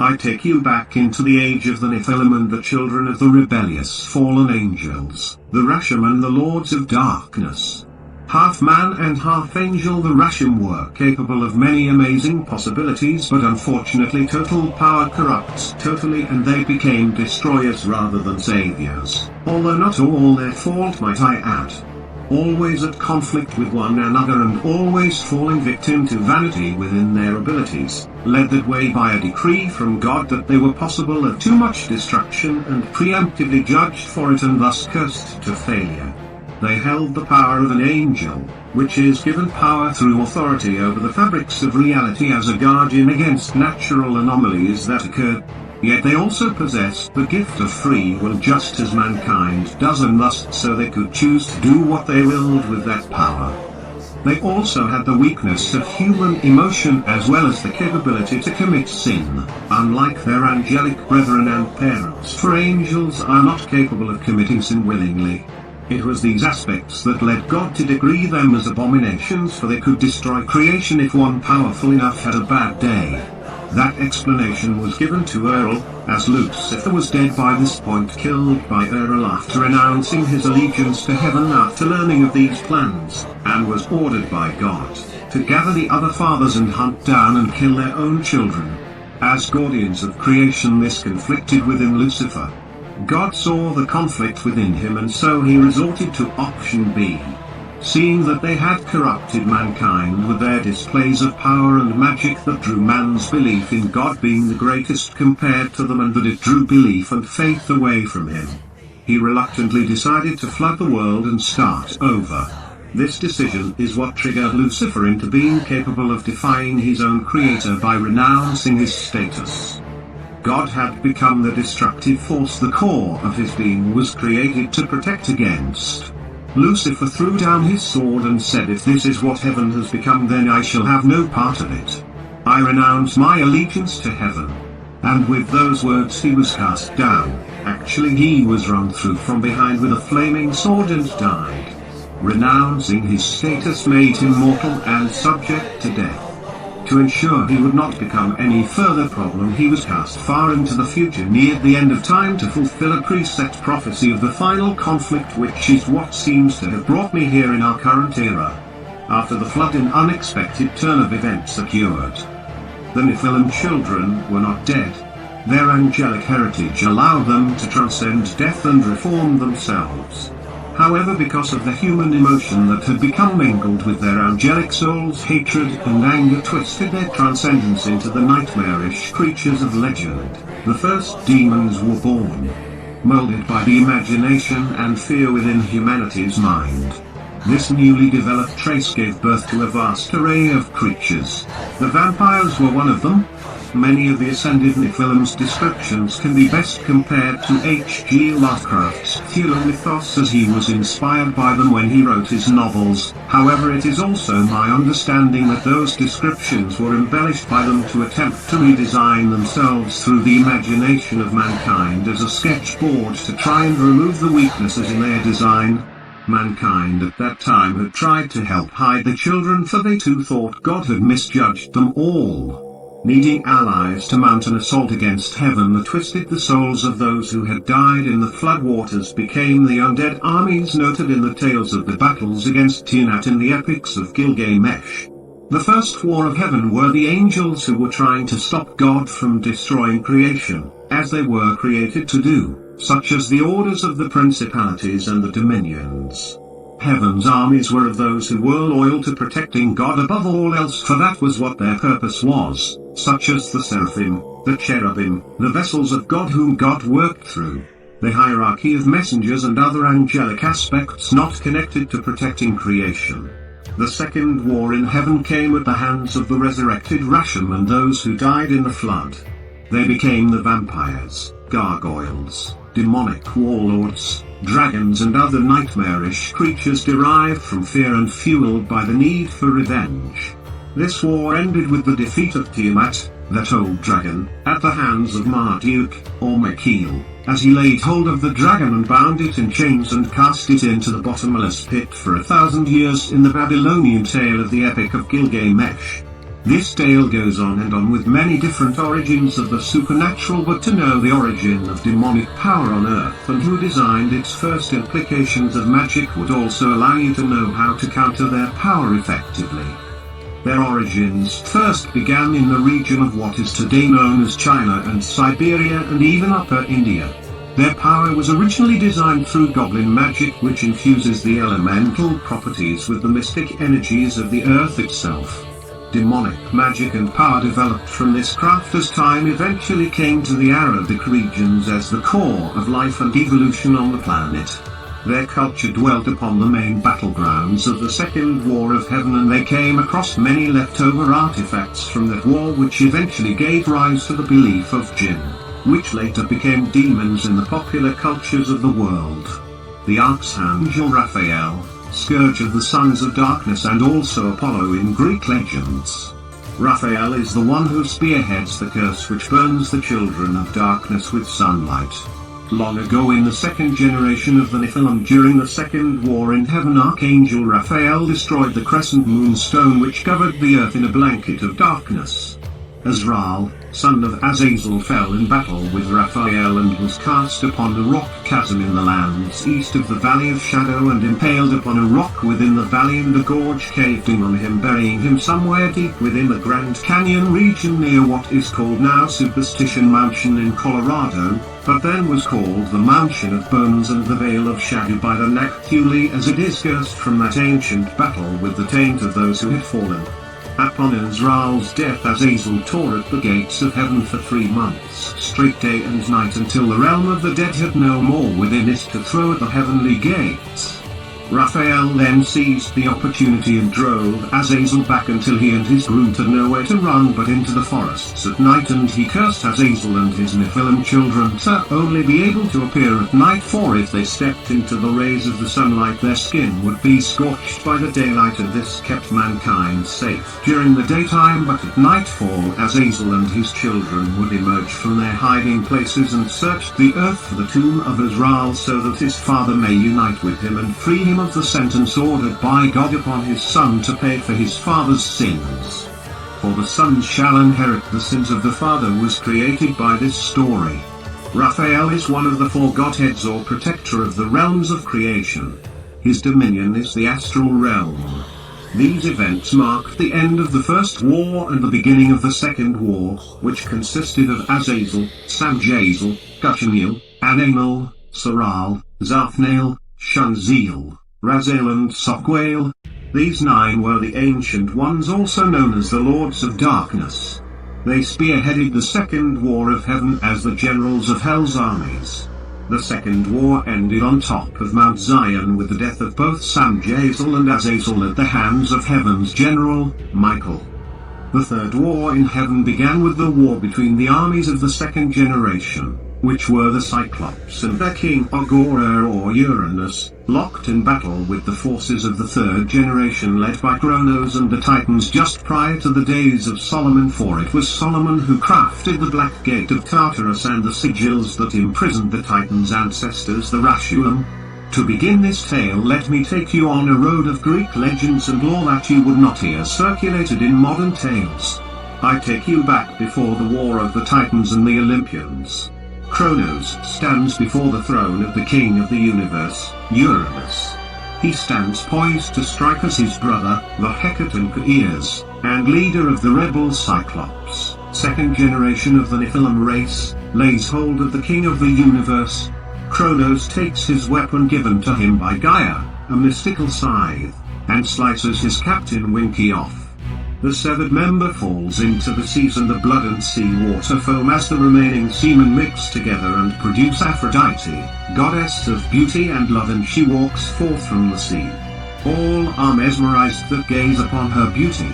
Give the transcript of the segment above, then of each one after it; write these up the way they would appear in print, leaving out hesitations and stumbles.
I take you back into the age of the Nephilim and the children of the rebellious fallen angels, the Rasham and the lords of darkness. Half man and half angel, the Rasham were capable of many amazing possibilities, but unfortunately total power corrupts totally, and they became destroyers rather than saviors, although not all their fault, might I add. Always at conflict with one another and always falling victim to vanity within their abilities, led that way by a decree from God that they were possible of too much destruction and preemptively judged for it and thus cursed to failure. They held the power of an angel, which is given power through authority over the fabrics of reality as a guardian against natural anomalies that occur. Yet they also possessed the gift of free will just as mankind does, and thus so they could choose to do what they willed with that power. They also had the weakness of human emotion as well as the capability to commit sin, unlike their angelic brethren and parents, for angels are not capable of committing sin willingly. It was these aspects that led God to decree them as abominations, for they could destroy creation if one powerful enough had a bad day. That explanation was given to Errol, as Lucifer was dead by this point, killed by Errol after renouncing his allegiance to heaven after learning of these plans, and was ordered by God to gather the other fathers and hunt down and kill their own children. As guardians of creation, this conflicted within Lucifer. God saw the conflict within him, and so he resorted to option B. Seeing that they had corrupted mankind with their displays of power and magic that drew man's belief in God being the greatest compared to them, and that it drew belief and faith away from him, he reluctantly decided to flood the world and start over. This decision is what triggered Lucifer into being capable of defying his own creator by renouncing his status. God had become the destructive force the core of his being was created to protect against. Lucifer threw down his sword and said, "If this is what heaven has become, then I shall have no part of it. I renounce my allegiance to heaven." And with those words he was cast down. Actually, he was run through from behind with a flaming sword and died. Renouncing his status made him mortal and subject to death. To ensure he would not become any further problem, he was cast far into the future near the end of time to fulfill a preset prophecy of the final conflict, which is what seems to have brought me here in our current era. After the flood, an unexpected turn of events occurred. The Nephilim children were not dead. Their angelic heritage allowed them to transcend death and reform themselves. However, because of the human emotion that had become mingled with their angelic souls, hatred and anger twisted their transcendence into the nightmarish creatures of legend. The first demons were born, molded by the imagination and fear within humanity's mind. This newly developed race gave birth to a vast array of creatures. The vampires were one of them. Many of the ascended Nephilim's descriptions can be best compared to H.G. Lovecraft's Cthulhu mythos, as he was inspired by them when he wrote his novels. However, it is also my understanding that those descriptions were embellished by them to attempt to redesign themselves through the imagination of mankind as a sketchboard to try and remove the weaknesses in their design. Mankind at that time had tried to help hide the children, for they too thought God had misjudged them all. Needing allies to mount an assault against heaven, the twisted the souls of those who had died in the floodwaters became the undead armies noted in the tales of the battles against Tiamat in the epics of Gilgamesh. The first war of heaven were the angels, who were trying to stop God from destroying creation, as they were created to do, such as the orders of the principalities and the dominions. Heaven's armies were of those who were loyal to protecting God above all else, for that was what their purpose was, such as the seraphim, the cherubim, the vessels of God whom God worked through, the hierarchy of messengers and other angelic aspects not connected to protecting creation. The second war in heaven came at the hands of the resurrected Rasham and those who died in the flood. They became the vampires, gargoyles, demonic warlords, dragons and other nightmarish creatures derived from fear and fueled by the need for revenge. This war ended with the defeat of Tiamat, that old dragon, at the hands of Marduk, or Mikhail, as he laid hold of the dragon and bound it in chains and cast it into the bottomless pit for 1,000 years in the Babylonian tale of the Epic of Gilgamesh. This tale goes on and on with many different origins of the supernatural, but to know the origin of demonic power on Earth and who designed its first implications of magic would also allow you to know how to counter their power effectively. Their origins first began in the region of what is today known as China and Siberia and even Upper India. Their power was originally designed through goblin magic, which infuses the elemental properties with the mystic energies of the earth itself. Demonic magic and power developed from this craft as time eventually came to the Arabic regions as the core of life and evolution on the planet. Their culture dwelt upon the main battlegrounds of the Second War of Heaven, and they came across many leftover artifacts from that war which eventually gave rise to the belief of jinn, which later became demons in the popular cultures of the world. The Archangel Raphael, scourge of the sons of darkness and also Apollo in Greek legends. Raphael is the one who spearheads the curse which burns the children of darkness with sunlight. Long ago in the second generation of the Nephilim during the Second War in Heaven, Archangel Raphael destroyed the crescent moon stone which covered the earth in a blanket of darkness. Azrael, son of Azazel, fell in battle with Raphael and was cast upon a rock chasm in the lands east of the Valley of Shadow and impaled upon a rock within the valley, and the gorge caved in on him, burying him somewhere deep within the Grand Canyon region near what is called now Superstition Mansion in Colorado, but then was called the Mansion of Bones and the Vale of Shadow by the Neptuli, as it is cursed from that ancient battle with the taint of those who had fallen. Upon Azrael's death, Azazel tore at the gates of heaven for 3 months straight, day and night, until the realm of the dead had no more within it to throw at the heavenly gates. Raphael then seized the opportunity and drove Azazel back until he and his brood had nowhere to run but into the forests at night, and he cursed Azazel and his Nephilim children to only be able to appear at night, for if they stepped into the rays of the sunlight their skin would be scorched by the daylight, and this kept mankind safe during the daytime, but at nightfall Azazel and his children would emerge from their hiding places and search the earth for the tomb of Azrael so that his father may unite with him and free him of the sentence ordered by God upon his son to pay for his father's sins. For the son shall inherit the sins of the father was created by this story. Raphael is one of the 4 godheads or protector of the realms of creation. His dominion is the astral realm. These events marked the end of the First War and the beginning of the Second War, which consisted of Azazel, Samjazel, Gushaniel, Ananel, Saral, Zaphnael, Shunziel, Raziel and Sokwael. These 9 were the Ancient Ones, also known as the Lords of Darkness. They spearheaded the Second War of Heaven as the generals of Hell's armies. The Second War ended on top of Mount Zion with the death of both Samjazel and Azazel at the hands of Heaven's general, Michael. The Third War in Heaven began with the war between the armies of the second generation, which were the Cyclops and their king Agora or Uranus, locked in battle with the forces of the third generation led by Kronos and the Titans just prior to the days of Solomon, for it was Solomon who crafted the Black Gate of Tartarus and the sigils that imprisoned the Titans' ancestors, the Rashulam. To begin this tale, let me take you on a road of Greek legends and lore that you would not hear circulated in modern tales. I take you back before the War of the Titans and the Olympians. Kronos stands before the throne of the king of the universe, Uranus. He stands poised to strike as his brother, the Hecatonchires, and leader of the rebel Cyclops, second generation of the Nephilim race, lays hold of the king of the universe. Kronos takes his weapon given to him by Gaia, a mystical scythe, and slices his captain Winky off. The severed member falls into the seas, and the blood and sea water foam as the remaining seamen mix together and produce Aphrodite, goddess of beauty and love, and she walks forth from the sea. All are mesmerized that gaze upon her beauty.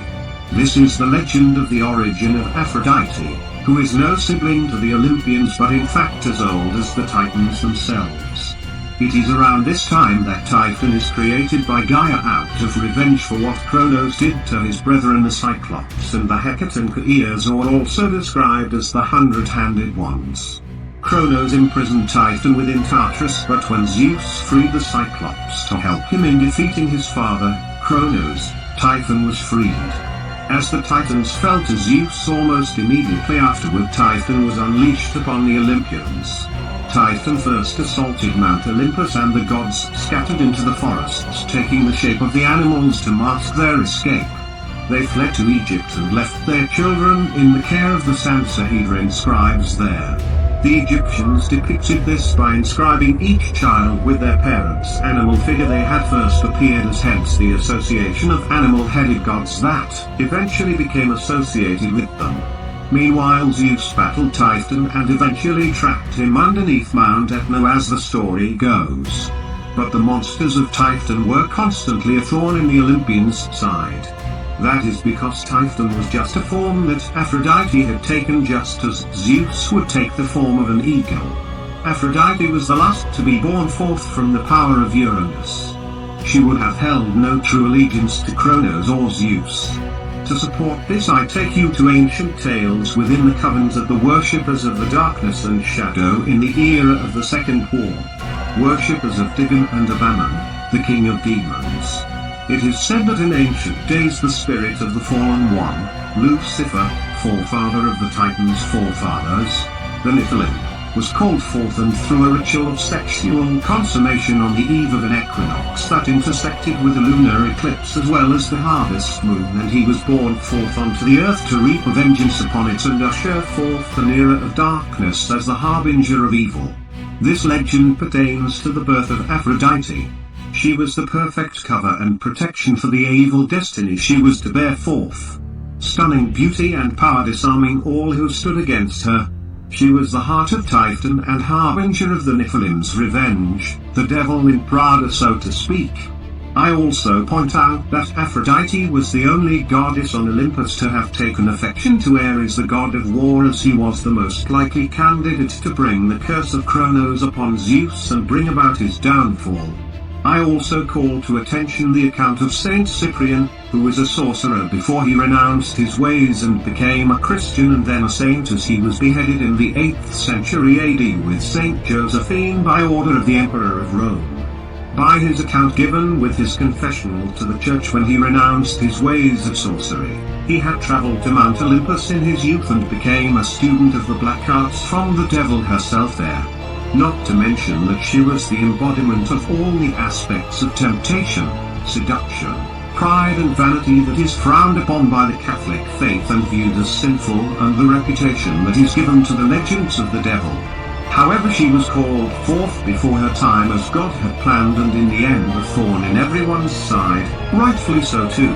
This is the legend of the origin of Aphrodite, who is no sibling to the Olympians but in fact as old as the Titans themselves. It is around this time that Typhon is created by Gaia out of revenge for what Kronos did to his brethren the Cyclops and the Hecatonchires, or also described as the 100-handed ones. Kronos imprisoned Typhon within Tartarus, but when Zeus freed the Cyclops to help him in defeating his father, Kronos, Typhon was freed. As the Titans fell to Zeus almost immediately afterward, Typhon was unleashed upon the Olympians. Typhon first assaulted Mount Olympus, and the gods scattered into the forests, taking the shape of the animals to mask their escape. They fled to Egypt and left their children in the care of the Sansahedrin scribes there. The Egyptians depicted this by inscribing each child with their parents' animal figure they had first appeared as, hence the association of animal-headed gods that eventually became associated with them. Meanwhile, Zeus battled Typhon and eventually trapped him underneath Mount Etna, as the story goes. But the monsters of Typhon were constantly a thorn in the Olympians' side. That is because Typhon was just a form that Aphrodite had taken, just as Zeus would take the form of an eagle. Aphrodite was the last to be born forth from the power of Uranus. She would have held no true allegiance to Kronos or Zeus. To support this, I take you to ancient tales within the covens of the worshippers of the darkness and shadow in the era of the Second War. Worshippers of Dagon and Abaddon, the king of demons. It is said that in ancient days the spirit of the fallen one, Lucifer, forefather of the Titans' forefathers, the Nephilim, was called forth, and through a ritual of sexual consummation on the eve of an equinox that intersected with a lunar eclipse as well as the harvest moon, and he was born forth onto the earth to reap vengeance upon it and usher forth an era of darkness as the harbinger of evil. This legend pertains to the birth of Aphrodite. She was the perfect cover and protection for the evil destiny she was to bear forth. Stunning beauty and power, disarming all who stood against her. She was the heart of Typhon and harbinger of the Nephilim's revenge, the devil in Prada, so to speak. I also point out that Aphrodite was the only goddess on Olympus to have taken affection to Ares, the god of war, as he was the most likely candidate to bring the curse of Kronos upon Zeus and bring about his downfall. I also call to attention the account of Saint Cyprian, who was a sorcerer before he renounced his ways and became a Christian, and then a saint, as he was beheaded in the 8th century AD with Saint Josephine by order of the Emperor of Rome. By his account given with his confessional to the church when he renounced his ways of sorcery, he had travelled to Mount Olympus in his youth and became a student of the black arts from the devil herself there. Not to mention that she was the embodiment of all the aspects of temptation, seduction, pride and vanity that is frowned upon by the Catholic faith and viewed as sinful, and the reputation that is given to the legends of the devil. However, she was called forth before her time as God had planned, and in the end a thorn in everyone's side, rightfully so too.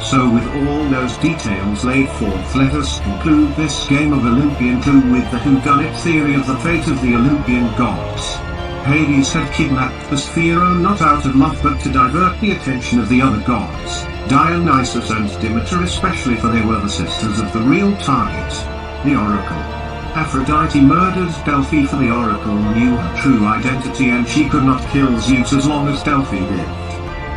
So with all those details laid forth, let us conclude this game of Olympian Clue with the whodunit theory of the fate of the Olympian gods. Hades had kidnapped the Sphero not out of love but to divert the attention of the other gods, Dionysus and Demeter especially, for they were the sisters of the real target, the Oracle. Aphrodite murdered Delphi, for the Oracle knew her true identity and she could not kill Zeus as long as Delphi lived.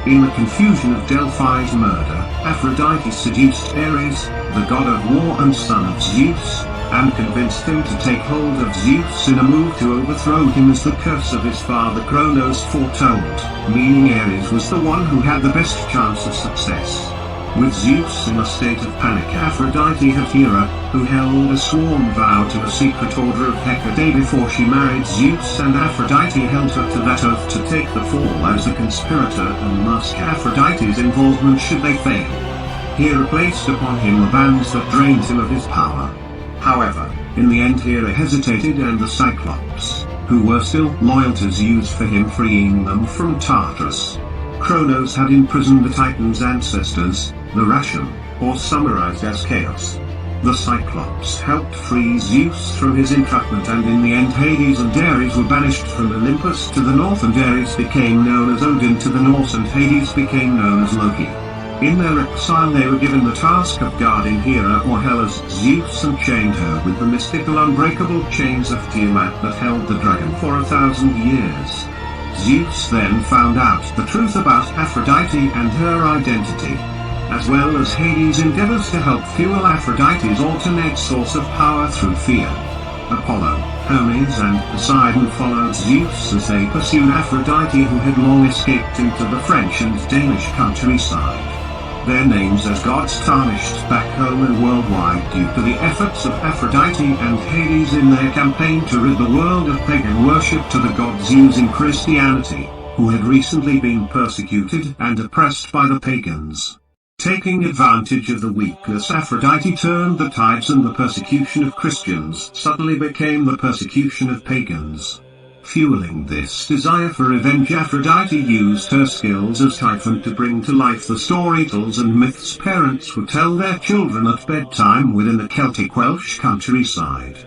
In the confusion of Delphi's murder, Aphrodite seduced Ares, the god of war and son of Zeus, and convinced him to take hold of Zeus in a move to overthrow him as the curse of his father Kronos foretold, meaning Ares was the one who had the best chance of success. With Zeus in a state of panic, Aphrodite had Hera, who held a sworn vow to a secret order of Hecate before she married Zeus, and Aphrodite held her to that oath to take the fall as a conspirator and mask Aphrodite's involvement should they fail. Hera placed upon him the bands that drained him of his power. However, in the end Hera hesitated, and the Cyclops, who were still loyal to Zeus for him freeing them from Tartarus. Kronos had imprisoned the Titans' ancestors, the Rasham, or summarized as Chaos. The Cyclops helped free Zeus from his entrapment, and in the end Hades and Ares were banished from Olympus to the north, and Ares became known as Odin to the north, and Hades became known as Loki. In their exile they were given the task of guarding Hera or Hela's Zeus, and chained her with the mystical unbreakable chains of Tiamat that held the dragon for 1,000 years. Zeus then found out the truth about Aphrodite and her identity, as well as Hades endeavors to help fuel Aphrodite's alternate source of power through fear. Apollo, Hermes and Poseidon followed Zeus as they pursued Aphrodite, who had long escaped into the French and Danish countryside. their names as gods tarnished back home and worldwide due to the efforts of Aphrodite and Hades in their campaign to rid the world of pagan worship to the gods using Christianity, who had recently been persecuted and oppressed by the pagans. Taking advantage of the weakness, Aphrodite turned the tides, and the persecution of Christians suddenly became the persecution of pagans. Fueling this desire for revenge, Aphrodite used her skills as Typhon to bring to life the storytales and myths parents would tell their children at bedtime within the Celtic Welsh countryside.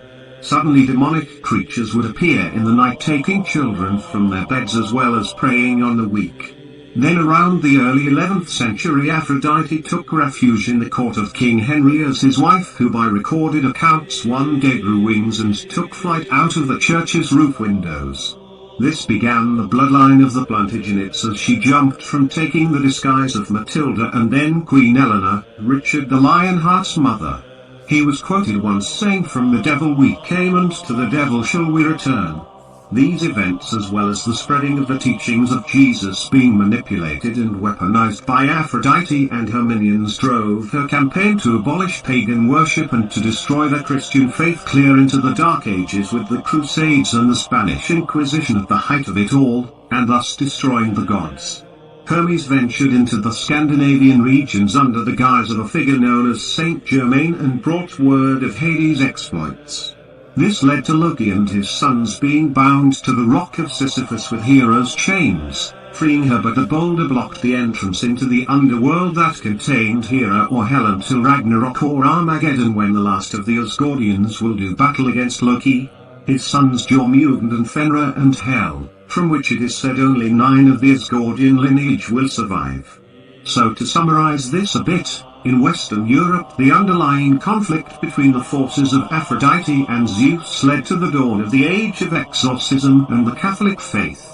Suddenly demonic creatures would appear in the night, taking children from their beds as well as preying on the weak. Then around the early 11th century, Aphrodite took refuge in the court of King Henry as his wife, who by recorded accounts one day grew wings and took flight out of the church's roof windows. This began the bloodline of the Plantagenets as she jumped from taking the disguise of Matilda and then Queen Eleanor, Richard the Lionheart's mother. He was quoted once saying, "From the devil we came and to the devil shall we return." These events, as well as the spreading of the teachings of Jesus being manipulated and weaponized by Aphrodite and her minions, drove her campaign to abolish pagan worship and to destroy the Christian faith clear into the Dark Ages, with the Crusades and the Spanish Inquisition at the height of it all, and thus destroying the gods. Hermes ventured into the Scandinavian regions under the guise of a figure known as Saint Germain and brought word of Hades' exploits. This led to Loki and his sons being bound to the rock of Sisyphus with Hera's chains, freeing her, but a boulder blocked the entrance into the underworld that contained Hera or Hel until Ragnarok or Armageddon, when the last of the Asgardians will do battle against Loki, his sons Jormungand and Fenrir, and Hel, from which it is said only 9 of the Asgardian lineage will survive. So to summarize this a bit, in Western Europe the underlying conflict between the forces of Aphrodite and Zeus led to the dawn of the Age of Exorcism and the Catholic faith.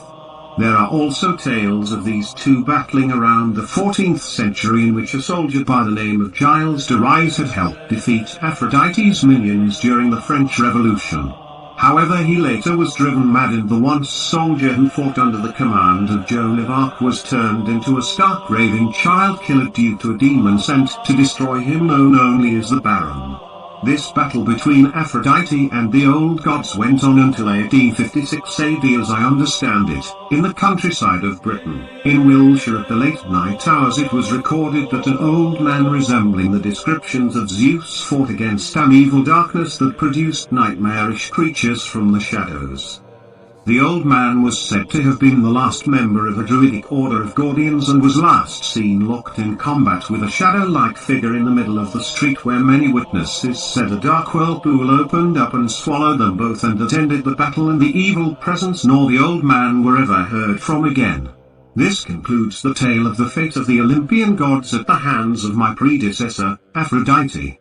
There are also tales of these two battling around the 14th century, in which a soldier by the name of Gilles de Rais had helped defeat Aphrodite's minions during the French Revolution. However, he later was driven mad, and the once soldier who fought under the command of Joan of Arc was turned into a stark raving child killer due to a demon sent to destroy him, known only as the Baron. This battle between Aphrodite and the old gods went on until AD 56 AD, as I understand it, in the countryside of Britain. In Wiltshire at the late night hours it was recorded that an old man resembling the descriptions of Zeus fought against an evil darkness that produced nightmarish creatures from the shadows. The old man was said to have been the last member of a druidic order of Gordians, and was last seen locked in combat with a shadow-like figure in the middle of the street, where many witnesses said a dark whirlpool opened up and swallowed them both, and that ended the battle, and the evil presence nor the old man were ever heard from again. This concludes the tale of the fate of the Olympian gods at the hands of my predecessor, Aphrodite.